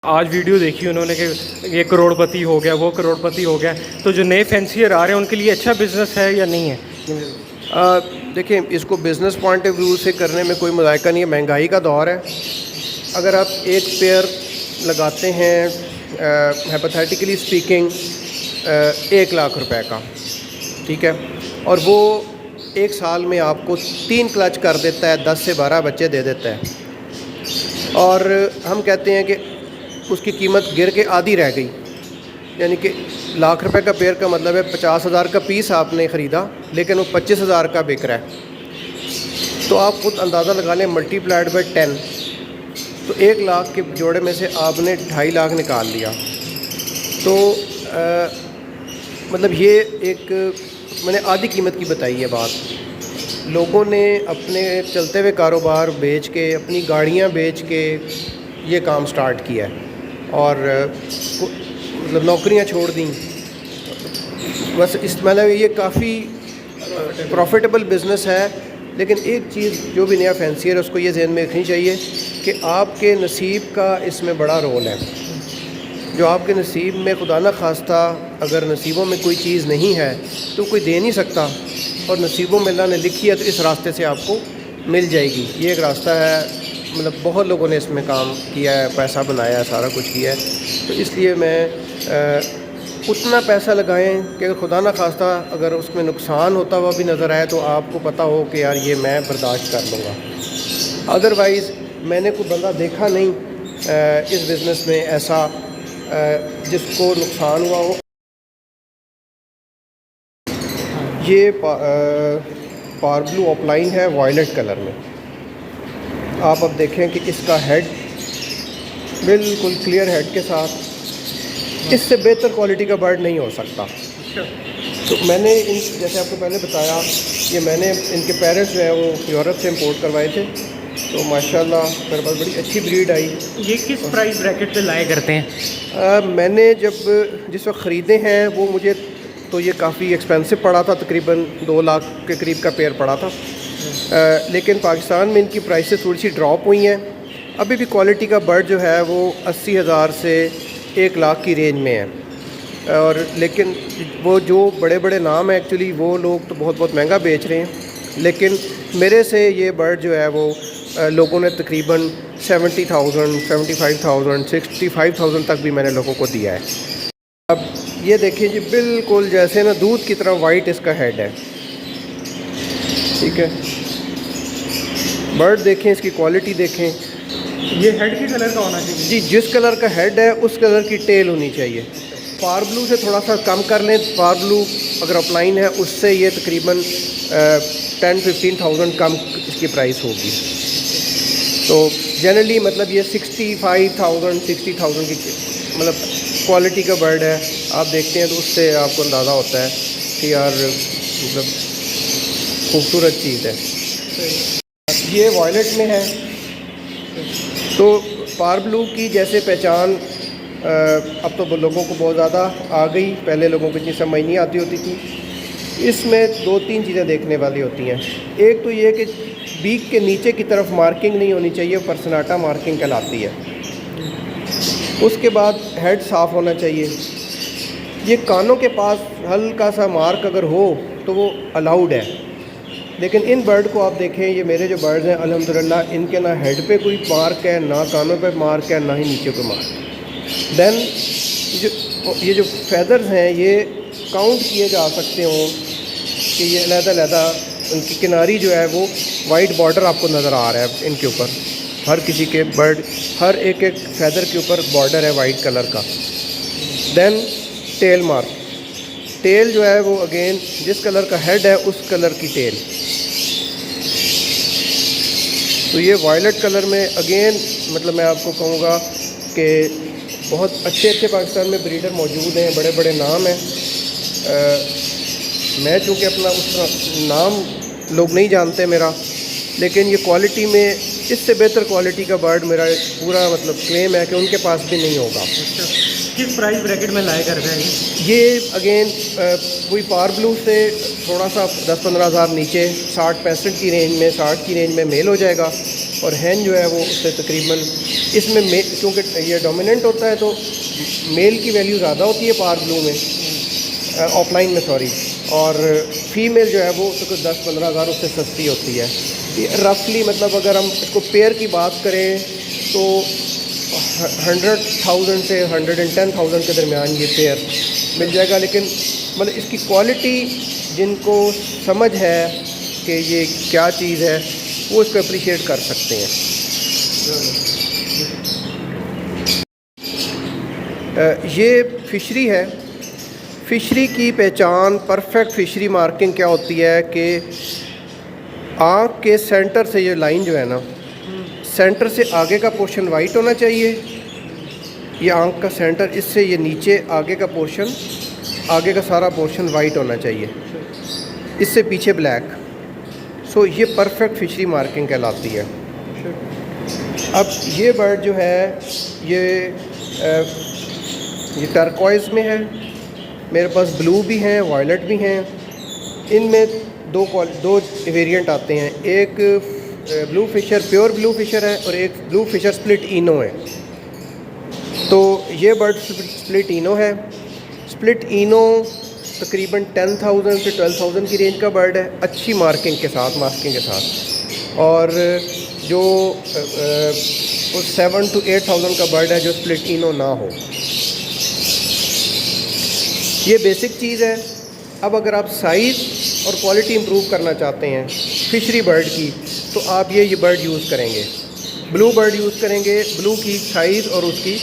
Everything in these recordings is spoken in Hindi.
आज वीडियो देखी उन्होंने कि ये करोड़पति हो गया, वो करोड़पति हो गया। तो जो नए फैंसियर आ रहे हैं उनके लिए अच्छा बिज़नेस है या नहीं है? देखिए, इसको बिज़नेस पॉइंट ऑफ व्यू से करने में कोई मज़ायका नहीं है। महंगाई का दौर है। अगर आप एक पेयर लगाते हैं हाइपोथेटिकली स्पीकिंग 1 लाख रुपए का, ठीक है, और वो एक साल में आपको 3 क्लच कर देता है, 10 से 12 बच्चे दे देता है, और हम कहते हैं कि उसकी कीमत गिर के आधी रह गई, यानी कि ₹1,00,000 का पेयर का मतलब है 50,000 का पीस आपने ख़रीदा लेकिन वो 25,000 का बिक रहा है। तो आप खुद अंदाज़ा लगा लें, मल्टीप्लाइड बाई 10, तो 1 लाख के जोड़े में से आपने 2.5 लाख निकाल लिया। तो मतलब ये एक मैंने आधी कीमत की बताई है बात। लोगों ने अपने चलते हुए कारोबार बेच के, अपनी गाड़ियाँ बेच के ये काम स्टार्ट किया है, और मतलब नौकरियां छोड़ दी। बस इस मतलब ये काफ़ी प्रॉफिटेबल बिज़नेस है। लेकिन एक चीज़ जो भी नया फैंसियर है उसको ये ज़हन में रखनी चाहिए कि आपके नसीब का इसमें बड़ा रोल है। जो आपके नसीब में खुदा न खास्ता अगर नसीबों में कोई चीज़ नहीं है तो कोई दे नहीं सकता, और नसीबों में अल्लाह ने लिखी है तो इस रास्ते से आपको मिल जाएगी। ये एक रास्ता है, मतलब बहुत लोगों ने इसमें काम किया है, पैसा बनाया है, सारा कुछ किया है। तो इसलिए मैं उतना पैसा लगाएं कि अगर खुदा न खास्ता अगर उसमें नुकसान होता हुआ भी नज़र आए तो आपको पता हो कि यार ये मैं बर्दाश्त कर लूँगा। अदरवाइज़ मैंने कोई बंदा देखा नहीं इस बिज़नेस में ऐसा जिसको नुकसान हुआ हो। ये पार ब्लू ऑफलाइन है वायलेट कलर में। आप अब देखें कि इसका हेड बिल्कुल क्लियर हेड के साथ, इससे बेहतर क्वालिटी का बर्ड नहीं हो सकता। तो मैंने जैसे आपको पहले बताया, ये मैंने इनके पेरेंट्स जो है वो यूरोप से इंपोर्ट करवाए थे, तो माशाल्लाह मेरे पास बड़ी अच्छी ब्रीड आई। ये किस प्राइस ब्रैकेट पे लाया करते हैं? मैंने जब जिस वक्त ख़रीदे हैं वो मुझे तो ये काफ़ी एक्सपेंसिव पड़ा था, तकरीबन 2 लाख के करीब का पेयर पड़ा था। लेकिन पाकिस्तान में इनकी प्राइसेस थोड़ी सी ड्रॉप हुई हैं। अभी भी क्वालिटी का बर्ड जो है वो 80,000 से 1 लाख की रेंज में है। और लेकिन वो जो बड़े बड़े नाम हैं एक्चुअली वो लोग तो बहुत बहुत महंगा बेच रहे हैं। लेकिन मेरे से ये बर्ड जो है वो लोगों ने तकरीबन 70,000, 75,000, 65,000 तक भी मैंने लोगों को दिया है। अब ये देखिए जी, बिल्कुल जैसे ना दूध की तरह वाइट इसका हेड है, ठीक है। बर्ड देखें, इसकी क्वालिटी देखें। ये हेड के कलर का होना चाहिए जी, जिस कलर का हेड है उस कलर की टेल होनी चाहिए। पार ब्लू से थोड़ा सा कम कर लें। पार ब्लू अगर ऑफलाइन है उससे ये तकरीबन 10-15,000 कम इसकी प्राइस होगी। तो जनरली मतलब ये 65,000, 60,000 की मतलब क्वालिटी का बर्ड है। आप देखते हैं तो उससे आपको अंदाज़ा होता है कि यार मतलब खूबसूरत चीज़ है। ये वॉयलेट में है। तो पार ब्लू की जैसे पहचान अब तो लोगों को बहुत ज़्यादा आ गई, पहले लोगों को इतनी समझ नहीं आती होती थी। इसमें 2-3 चीज़ें देखने वाली होती हैं। एक तो ये कि बीक के नीचे की तरफ मार्किंग नहीं होनी चाहिए, पर्सनाटा मार्किंग कहलाती है। उसके बाद हेड साफ़ होना चाहिए। ये कानों के पास हल्का सा मार्क अगर हो तो वो अलाउड है। लेकिन इन बर्ड को आप देखें, ये मेरे जो बर्ड्स हैं अल्हम्दुलिल्लाह, इनके ना हेड पे कोई मार्क है, ना कानों पे मार्क है, ना ही नीचे कोई मार्क। देन ये जो फेदर्स हैं ये काउंट किए जा सकते हों कि ये अलग-अलग उनकी किनारी जो है वो वाइट बॉर्डर आपको नज़र आ रहा है इनके ऊपर। हर किसी के बर्ड हर एक एक फेदर के ऊपर बॉर्डर है वाइट कलर का। देन टेल मार्क, टेल जो है वो अगेन जिस कलर का हेड है उस कलर की टेल। तो ये वायलेट कलर में अगेन मतलब मैं आपको कहूँगा कि बहुत अच्छे अच्छे पाकिस्तान में ब्रीडर मौजूद हैं, बड़े बड़े नाम हैं। मैं चूँकि अपना उस नाम लोग नहीं जानते मेरा, लेकिन ये क्वालिटी में इससे बेहतर क्वालिटी का बर्ड मेरा पूरा मतलब क्लेम है कि उनके पास भी नहीं होगा। किस प्राइस ब्रैकेट में लाया करते हैं? ये अगेन वही पार ब्लू से थोड़ा सा 10-15 हज़ार नीचे 60-65 की रेंज में, 60 की रेंज में मेल हो जाएगा, और हैन जो है वो उससे तकरीबन इसमें क्योंकि ये डोमिनेंट होता है तो मेल की वैल्यू ज़्यादा होती है पावर ब्लू में, ऑफलाइन में सॉरी, और फीमेल जो है वो तो 10-15 हज़ार उससे सस्ती होती है। रफली मतलब अगर हम इसको पेयर की बात करें तो 100,000 से 110,000 के दरमियान ये पेयर मिल जाएगा। लेकिन मतलब इसकी क्वालिटी जिनको समझ है कि ये क्या चीज़ है वो इसको अप्रिशिएट कर सकते हैं। ये फ़िशरी है। फ़िशरी की पहचान, परफेक्ट फ़िशरी मार्किंग क्या होती है कि आँख के सेंटर से ये लाइन जो है ना, सेंटर से आगे का पोर्शन वाइट होना चाहिए। ये आँख का सेंटर, इससे ये नीचे आगे का पोर्शन, आगे का सारा पोर्शन वाइट होना चाहिए, इससे पीछे ब्लैक। सो ये परफेक्ट फ़िशरी मार्किंग कहलाती है। अब ये बर्ड जो है ये टर्कोइज़ में है, मेरे पास ब्लू भी हैं, वायलेट भी हैं। इनमें दो वेरिएंट आते हैं, एक blue fisher, pure blue fisher है, और एक ब्लू फिशर स्प्लिट इनो है। तो ये बर्ड स्प्लिट इनो है। स्प्लिट इनो तकरीबन 10,000 से 12,000 की रेंज का बर्ड है, अच्छी मार्किंग के साथ, मास्किंग के साथ। और जो 7 to 8,000 का बर्ड है जो स्प्लिट इनो ना हो। ये बेसिक चीज़ है। अब अगर आप साइज़ और क्वालिटी इंप्रूव करना चाहते हैं फिशरी बर्ड की, तो आप ये बर्ड यूज़ करेंगे, ब्लू बर्ड यूज़ करेंगे, ब्लू की साइज़ और उसकी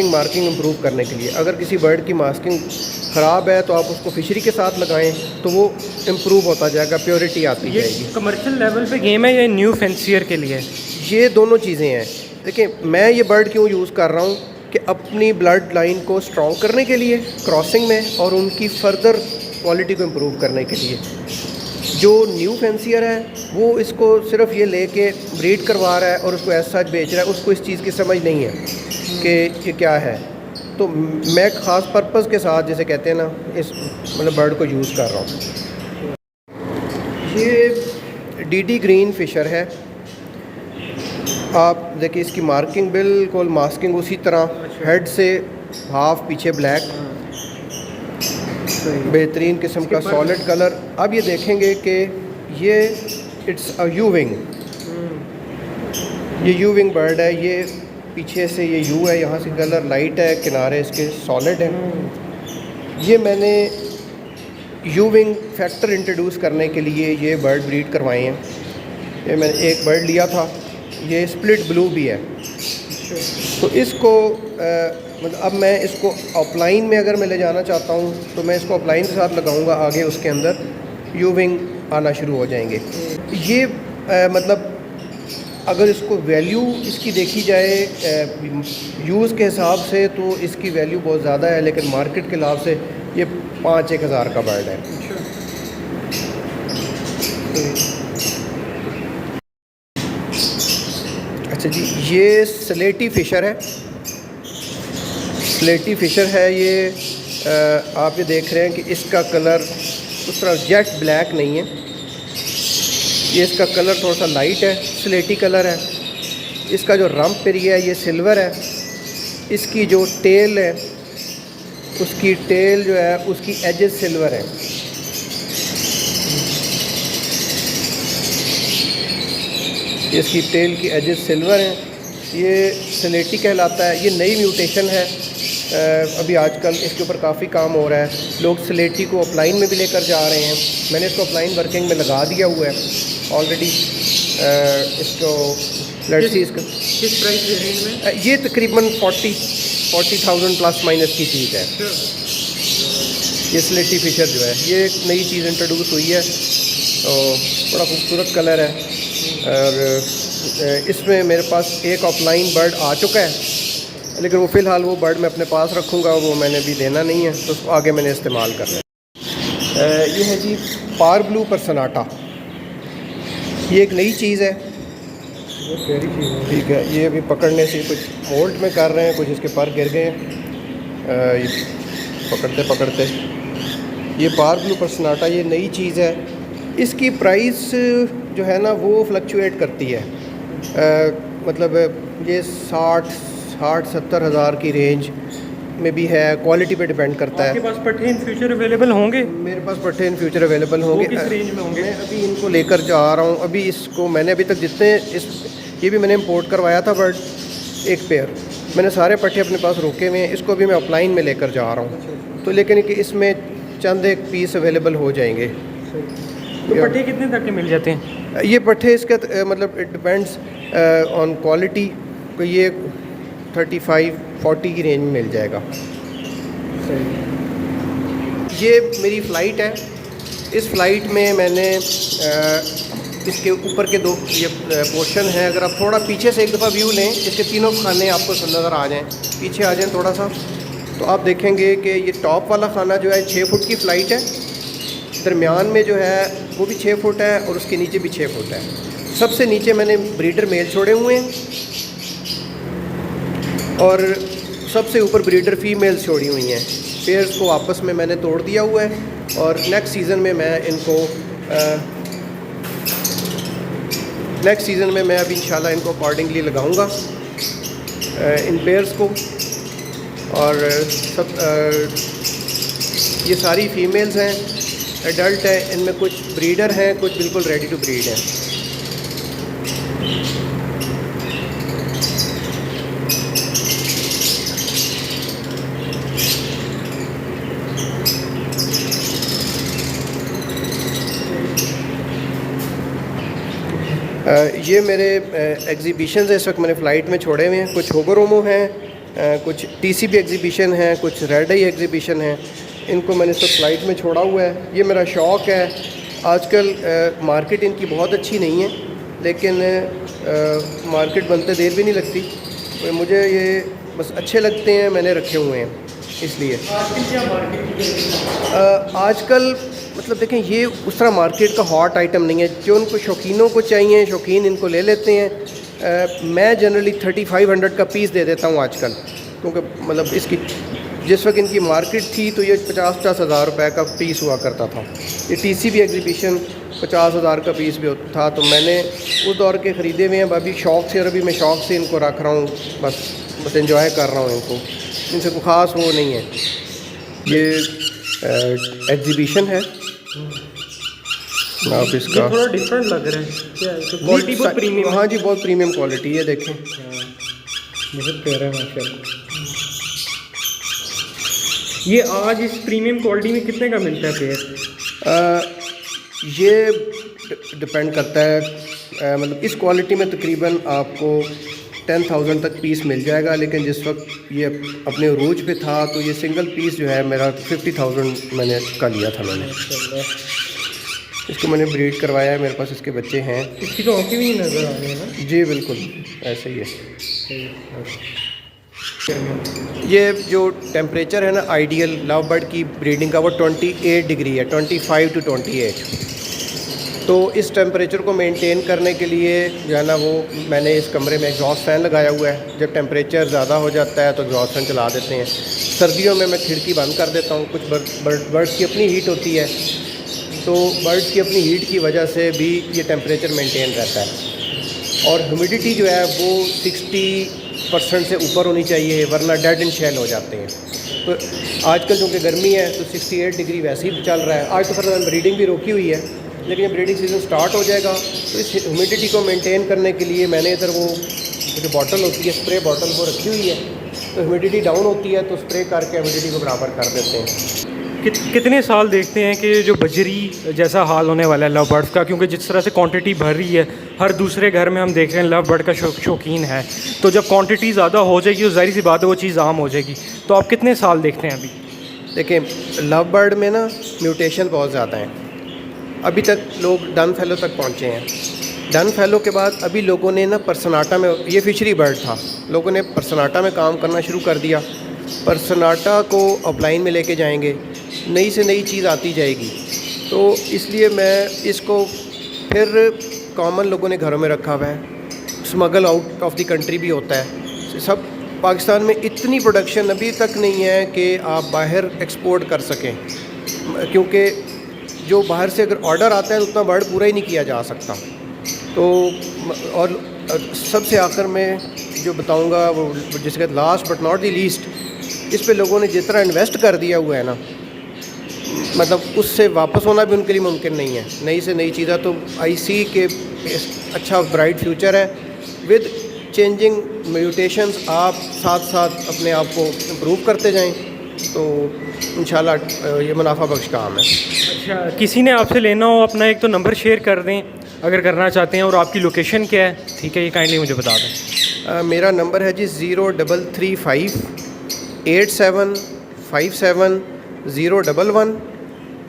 मार्किंग इंप्रूव करने के लिए। अगर किसी बर्ड की मास्किंग ख़राब है तो आप उसको फिशरी के साथ लगाएं तो वो इम्प्रूव होता जाएगा, प्योरिटी आती जाएगी। कमर्शियल लेवल पे गेम है या न्यू फैंसियर के लिए? ये दोनों चीज़ें हैं। देखिए, मैं ये बर्ड क्यों यूज़ कर रहा हूँ कि अपनी ब्लड लाइन को स्ट्रॉन्ग करने के लिए क्रॉसिंग में, और उनकी फ़र्दर क्वालिटी को इम्प्रूव करने के लिए। जो न्यू फैंसियर है वो इसको सिर्फ ये लेके ब्रीड करवा रहा है और उसको ऐसा सच बेच रहा है, उसको इस चीज़ की समझ नहीं है कि ये क्या है। तो मैं ख़ास पर्पज़ के साथ, जैसे कहते हैं ना, इस मतलब बर्ड को यूज़ कर रहा हूँ। ये डीडी ग्रीन फिशर है। आप देखिए इसकी मार्किंग बिल्कुल मास्किंग उसी तरह, हेड से हाफ पीछे ब्लैक, बेहतरीन किस्म का सॉलिड कलर। अब ये देखेंगे कि ये इट्स अ यू विंग, ये यू विंग बर्ड है। ये पीछे से ये यू है, यहाँ से कलर लाइट है, किनारे इसके सॉलिड हैं। ये मैंने यू विंग फैक्टर इंट्रोड्यूस करने के लिए ये बर्ड ब्रीड करवाए हैं। ये मैंने एक बर्ड लिया था, ये स्प्लिट ब्लू भी है। तो इसको मतलब अब मैं इसको ऑफलाइन में अगर मैं ले जाना चाहता हूँ तो मैं इसको ऑफलाइन के साथ लगाऊंगा, आगे उसके अंदर यू विंग आना शुरू हो जाएंगे। ये मतलब अगर इसको वैल्यू इसकी देखी जाए यूज़ के हिसाब से तो इसकी वैल्यू बहुत ज़्यादा है, लेकिन मार्केट के हिसाब से ये 5-1 हज़ार का बर्ड है। अच्छा जी, ये स्लेटी फ़िशर है। स्लेटी फ़िशर है ये। आप ये देख रहे हैं कि इसका कलर उस तरह जेट ब्लैक नहीं है, ये इसका कलर थोड़ा सा लाइट है, स्लेटी कलर है। इसका जो रम्प एरिया है ये सिल्वर है। इसकी जो टेल है, उसकी टेल जो है उसकी एजेस सिल्वर है। इसकी टेल की एजेस सिल्वर हैं। ये स्लेटी कहलाता है। ये नई म्यूटेशन है, अभी आजकल इसके ऊपर काफ़ी काम हो रहा है। लोग स्लेटी को अपलाइन में भी लेकर जा रहे हैं। मैंने इसको अपलाइन वर्किंग में लगा दिया हुआ है ऑलरेडी। इसको लेट्स सी इसका किस प्राइस रेंज में? ये तकरीबन 40,000 प्लस माइनस की चीज़ है। ये स्लेटी फिशर जो है ये एक नई चीज़ इंट्रोड्यूस हुई है, तो बड़ा खूबसूरत कलर है। और इसमें मेरे पास एक ऑफलाइन बर्ड आ चुका है, लेकिन वो फ़िलहाल वो बर्ड मैं अपने पास रखूँगा, वो मैंने भी देना नहीं है, तो उसको आगे मैंने इस्तेमाल करना है। ये है जी पार ब्लू परसनाटा। ये एक नई चीज़ है, ठीक है। ये अभी पकड़ने से कुछ मोल्ट में कर रहे हैं, कुछ इसके पर गिर गए हैं ये पकड़ते पकड़ते। ये पार ब्लू परसनाटा ये नई चीज़ है। इसकी प्राइस जो है ना वो फ्लक्चुएट करती है। मतलब ये 60-70 हज़ार की रेंज में भी है, क्वालिटी पे डिपेंड करता आपके है। पास पट्टे इन फ्यूचर अवेलेबल होंगे? मेरे पास पट्टे इन फ्यूचर अवेलेबल होंगे। किस रेंज में होंगे? मैं अभी इनको लेकर जा रहा हूँ। अभी इसको मैंने अभी तक जितने ये भी मैंने इंपोर्ट करवाया था बर्ड, एक पेयर मैंने सारे पट्टे अपने पास रोके हुए हैं। इसको भी मैं ऑफलाइन में लेकर जा रहा हूँ, तो लेकिन कि इसमें चंद एक पीस अवेलेबल हो जाएंगे। तो पट्टे कितने तक के मिल जाते हैं? ये पट्टे इसका मतलब इट डिपेंड्स ऑन क्वालिटी, तो ये 35-40 की रेंज में मिल जाएगा। ये मेरी फ़्लाइट है। इस फ़्लाइट में मैंने इसके ऊपर के दो ये पोर्शन है। अगर आप थोड़ा पीछे से एक दफ़ा व्यू लें, इसके तीनों खाने आपको नज़र आ जाएं, पीछे आ जाएं थोड़ा सा, तो आप देखेंगे कि ये टॉप वाला खाना जो है 6 फुट की फ़्लाइट है, दरमियान में जो है वो भी 6 फुट है और उसके नीचे भी 6 फुट है। सबसे नीचे मैंने ब्रीडर मेल छोड़े हुए हैं और सबसे ऊपर ब्रीडर फीमेल्स छोड़ी हुई हैं। पेयर्स को आपस में मैंने तोड़ दिया हुआ है और नेक्स्ट सीज़न में मैं अभी इंशाल्लाह इनको अकॉर्डिंगली लगाऊंगा इन पेयर्स को। और सब ये सारी फीमेल्स हैं, एडल्ट है। इनमें कुछ ब्रीडर हैं, कुछ बिल्कुल रेडी टू ब्रीड हैं। ये मेरे एग्ज़िबिशन है, इस वक्त मैंने फ़्लाइट में छोड़े हुए हैं। कुछ होगोरोमो हैं, कुछ टीसीबी एग्ज़िबिशन है, कुछ रेड आई एग्ज़िबिशन है। इनको मैंने सब फ़्लाइट में छोड़ा हुआ है। ये मेरा शौक़ है। आजकल मार्केट इनकी बहुत अच्छी नहीं है, लेकिन मार्केट बनते देर भी नहीं लगती। तो मुझे ये बस अच्छे लगते हैं, मैंने रखे हुए हैं इसलिए। आजकल मतलब देखें, ये उस तरह मार्केट का हॉट आइटम नहीं है। जो उनको शौकीनों को चाहिए, शौकीन इनको ले लेते हैं। मैं जनरली 3500 का पीस दे देता हूँ आजकल, क्योंकि मतलब इसकी जिस वक्त इनकी मार्केट थी तो ये 50-50 हज़ार रुपये का पीस हुआ करता था। ये टीसीबी एग्ज़िबिशन 50 हज़ार का पीस भी था, तो मैंने उस दौर के ख़रीदे हुए हैं। अभी शौक़ से, और अभी मैं शौक़ से इनको रख रहा हूँ, बस एंजॉय कर रहा हूँ इनको। इनसे कोई ख़ास वो नहीं है। ये एग्ज़िबिशन है। आप इसका थोड़ा डिफरेंट लग रहा है, क्या है? क्वालिटी बहुत प्रीमियम। हाँ जी, बहुत प्रीमियम क्वालिटी है। देखें, बहुत प्यारा है माशाल्लाह। ये आज इस प्रीमियम क्वालिटी में कितने का मिलता है पेयर? ये डिपेंड करता है। मतलब इस क्वालिटी में तकरीबन आपको 10,000 तक पीस मिल जाएगा, लेकिन जिस वक्त ये अपने उरूज पे था तो ये सिंगल पीस जो है मेरा 50,000 मैंने का लिया था मैंने। इसको मैंने ब्रीड करवाया है, मेरे पास इसके बच्चे हैं। इसकी तो आँखें भी नज़र आ रही है ना? जी बिल्कुल, ऐसे ही है। ये जो टेम्परेचर है ना आइडियल लव बर्ड की ब्रीडिंग का, वो 28 डिग्री है, 25 to 28। तो इस टेम्परेचर को मेंटेन करने के लिए जो है ना, वो मैंने इस कमरे में एग्जॉस्ट फ़ैन लगाया हुआ है। जब टेम्परेचर ज़्यादा हो जाता है तो एग्जॉस्ट फ़ैन चला देते हैं। सर्दियों में मैं खिड़की बंद कर देता हूँ। कुछ बर्ड्स की अपनी हीट होती है, तो बर्ड्स की अपनी हीट की वजह से भी ये टेम्परेचर मेंटेन रहता है। और ह्यूमिडिटी जो है वो 60% से ऊपर होनी चाहिए, वरना डेड एंड शेल हो जाते हैं। तो आजकल चूँकि गर्मी है तो 68 डिग्री वैसे ही चल रहा है। आज तो फिर ब्रीडिंग भी रोकी हुई है, लेकिन जब ब्रीडिंग सीज़न स्टार्ट हो जाएगा तो इस ह्यूमिडिटी को मेंटेन करने के लिए मैंने इधर वो जो बॉटल होती है, स्प्रे बॉटल, वो रखी हुई है। तो ह्यूमिडिटी डाउन होती है तो स्प्रे करके ह्यूमिडिटी को बराबर कर देते हैं। कितने साल देखते हैं कि जो बजरी जैसा हाल होने वाला है लव बर्ड्स का? क्योंकि जिस तरह से क्वांटिटी बढ़ रही है, हर दूसरे घर में हम देख रहे हैं लव बर्ड का शौकीन है। तो जब क्वांटिटी ज़्यादा हो जाएगी तो ज़ाहिर सी बात है वो चीज़ आम हो जाएगी। तो आप कितने साल देखते हैं अभी? देखिए, लव बर्ड में ना म्यूटेशन बहुत ज़्यादा है। अभी तक लोग डन फेलो तक पहुँचे हैं। डन फेलो के बाद अभी लोगों ने ना पर्सनाटा में, ये फिशरी बर्ड था, लोगों ने पर्सनाटा में काम करना शुरू कर दिया। पर्सनाटा को अपलाइन में लेके जाएंगे, नई से नई चीज़ आती जाएगी। तो इसलिए मैं इसको फिर कॉमन लोगों ने घरों में रखा हुआ है। Smuggle out of the country भी होता है। सब पाकिस्तान में इतनी प्रोडक्शन अभी तक नहीं है कि आप बाहर एक्सपोर्ट कर सकें, क्योंकि जो बाहर से अगर ऑर्डर आता है तो उतना बर्ड पूरा ही नहीं किया जा सकता। तो और सबसे आखिर में जो बताऊंगा वो जिसके last but not the least, इस पे लोगों ने जितना इन्वेस्ट कर दिया हुआ है ना, मतलब उससे वापस होना भी उनके लिए मुमकिन नहीं है। नई से नई चीज़ें तो आई सी के अच्छा ब्राइट फ्यूचर है। विद चेंजिंग म्यूटेशंस आप साथ साथ अपने आप को इम्प्रूव करते जाएं, तो इंशाल्लाह ये मुनाफा बख्श काम है। अच्छा, किसी ने आपसे लेना हो अपना एक तो नंबर शेयर कर दें अगर करना चाहते हैं, और आपकी लोकेशन क्या है, ठीक है, ये काइंडली मुझे बता दें। मेरा नंबर है जी 0335 8757 011,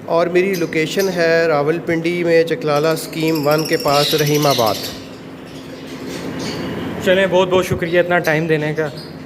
और मेरी लोकेशन है रावलपिंडी में चकलाला स्कीम 1 के पास रहीमाबाद। चलें, बहुत बहुत शुक्रिया इतना टाइम देने का।